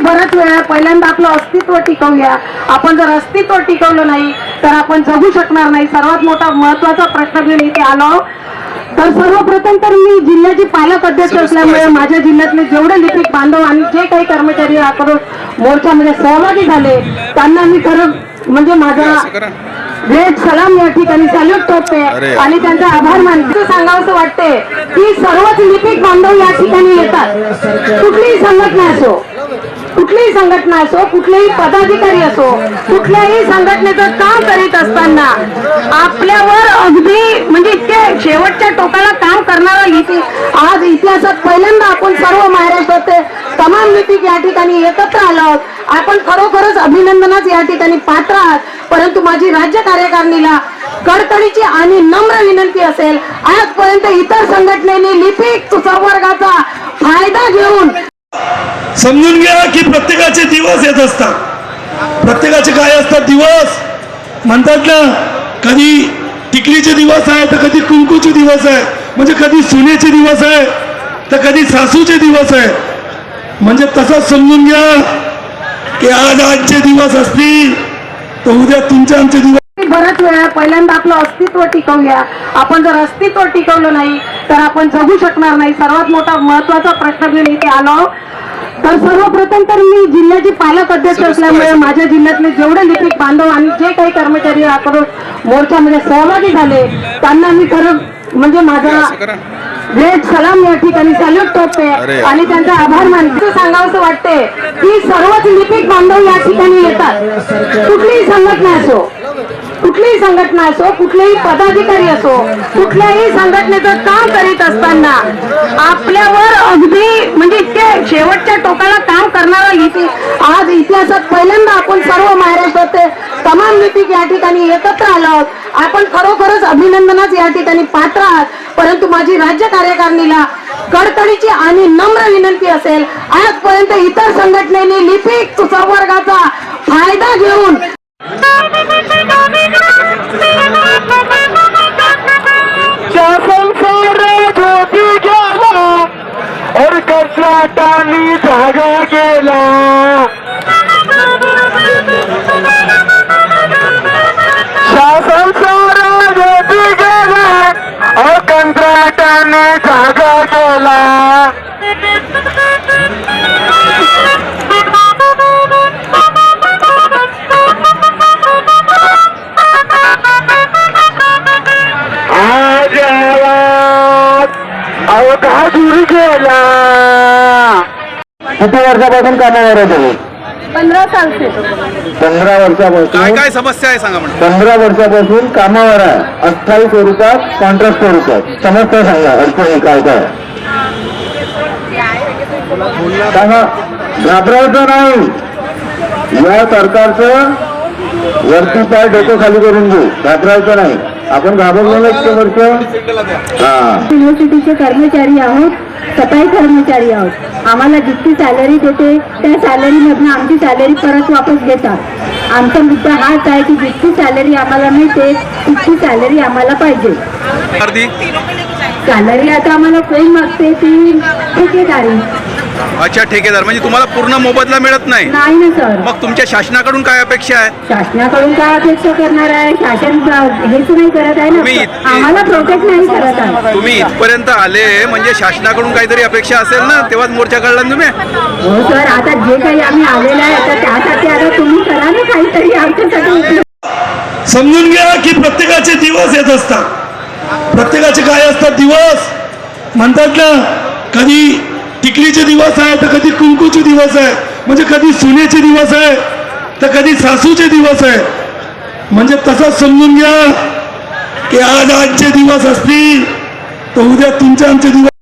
बराच वेळा पहिल्यांदा आपलं अस्तित्व टिकवूया. आपण जर अस्तित्व टिकवलं नाही तर आपण जगू शकणार नाही. सर्वात मोठा महत्वाचा प्रश्न घेऊन इथे आलो. तर सर्वप्रथम तर मी जिल्ह्याची पालक अध्यक्ष असल्यामुळे माझ्या जिल्ह्यातले जेवढे लिपिक बांधव आणि जे काही कर्मचारी याकडून मोर्चामध्ये सहभागी झाले त्यांना मी खरं म्हणजे माझा ग्रेट सलाम या ठिकाणी सॅल्यूट करते आणि त्यांचा आभार मानते. सांगावंसं वाटते की सर्वच लिपिक बांधव या ठिकाणी येतात. कुठलीही संघटना असो, कुठलीही संघटना असो, कुठलेही पदाधिकारी असो, कुठल्याही संघटनेचं काम करीत असताना आपल्यावर अगदी म्हणजे इतके शेवटच्या टोकाला काम करणारा लिपिक आज इतिहासात पहिल्यांदा आपण सर्व महाराष्ट्राचे तमाम लिपिक या ठिकाणी एकत्र आलो. आपण खरोखरच अभिनंदनाच या ठिकाणी पात्र आहात. परंतु माझी राज्य कार्यकारिणीला कडकडीची आणि नम्र विनंती असेल, आजपर्यंत इतर संघटनेने लिपिक संवर्गाचा फायदा घेऊन समजून घ्या की प्रत्येकाचे दिवस येत असतात. प्रत्येकाचे काय असतात दिवस म्हणतात ना, कधी टिकलीचे दिवस आहे तर कधी कुंकूचे दिवस आहे, म्हणजे कधी सुनेचे दिवस आहे तर कधी सासूचे दिवस आहे. म्हणजे तसंच समजून घ्या की आज आजचे दिवस असतील तर उद्या तुमचे आमचे दिवस. बराच वेळा पहिल्यांदा आपलं अस्तित्व टिकवूया. आपण जर अस्तित्व टिकवलं नाही तर आपण जगू शकणार नाही. सर्वात मोठा महत्वाचा प्रश्न घेऊन इथे आलो. तर सर्वप्रथम तर मी जिल्ह्याची पालक अध्यक्ष असल्यामुळे माझ्या जिल्ह्यातले जेवढे लिपिक बांधव आणि जे काही कर्मचारी याकडून मोर्चामध्ये सहभागी झाले त्यांना मी खरं म्हणजे माझा ग्रेट सलाम या ठिकाणी सॅल्यूट करते आणि त्यांचा आभार मानते. सांगावंसं वाटते की सर्वच लिपिक बांधव या ठिकाणी येतात. कुठलीही संघटना असो, कुठलीही संघटना असो, कुठलेही पदाधिकारी असो, कुठल्याही संघटनेचं काम करीत असताना आपल्यावर अगदी म्हणजे इतके शेवटच्या टोकाला काम करणारा लिपिक आज इतिहासात पहिल्यांदा आपण सर्व महाराष्ट्राचे तमाम लिपिक या ठिकाणी एकत्र आलो. आपण खरोखरच अभिनंदनाच या ठिकाणी पात्र आहात. परंतु माझी राज्य कार्यकारिणीला कडकडीची आणि नम्र विनंती असेल, आजपर्यंत इतर संघटनेने लिपिक संवर्गाचा फायदा घेऊन और कचराटानी जागा गेला. शासन सारा जोती गेला और कंत्राटाने जागा गेला. आज आवाज अवघा दूर गेला. किती वर्षापासून कामावर आहे तुम्ही? 15 साल से. 15 वर्षापासून. काय समस्या आहे सांगा म्हणजे. 15 वर्षापासून कामावर आहे. अस्थायी स्वरूपात, कॉन्ट्रॅक्ट स्वरूपात. समस्या सांगा, अडचणी काय काय सांगा. घाबरायचं नाही. या सरकारचं वरती पाय डोकं खाली करून घेऊ. घाबरायचं नाही. आपण घाबरलो ना इतके वर्ष. युनिव्हर्सिटीचे कर्मचारी आहोत, सफाई कर्मचारी आहोत. आम्हाला जितकी सॅलरी देते त्या सॅलरीमधून आमची सॅलरी परत वापस घेतात. आमचा मुद्दा हाच आहे की जितकी सॅलरी आम्हाला मिळते तितकी सॅलरी आम्हाला पाहिजे. सॅलरी आता आम्हाला कोण मागते ती ठेकेदारी. अच्छा, ठेकेदार म्हणजे तुम्हाला पूर्ण मोबदला मिळत नाही? नाही ना सर. मग तुमच्या शासनाकडून काय अपेक्षा आहे? शासनाकडून काय अपेक्षा करणार आहे? शासन हेच नाही करत आहे ना, आम्हाला प्रोटेक्ट नाही करत आहे. तुम्ही इथपर्यंत आले म्हणजे शासनाकडून काहीतरी अपेक्षा असेल ना, तेव्हाच मोर्चा काढला ना तुम्ही. हो सर, आता जे काही आम्ही आलेलं आहे तर त्यासाठी आता तुम्ही करा ना काहीतरी आमच्यासाठी. समजून घ्या की प्रत्येकाचे दिवस येत असतात. प्रत्येकाचे काय असतात दिवस म्हणतात ना, कधी टिकलीचे दिवस आहे तर कधी कुंकूचे दिवस आहे, म्हणजे कधी सुनेचे दिवस आहे तर कधी सासूचे दिवस आहे. म्हणजे तसंच समजून घ्या की आज आजचे दिवस असतील तर उद्या तुमचे आमचे दिवस.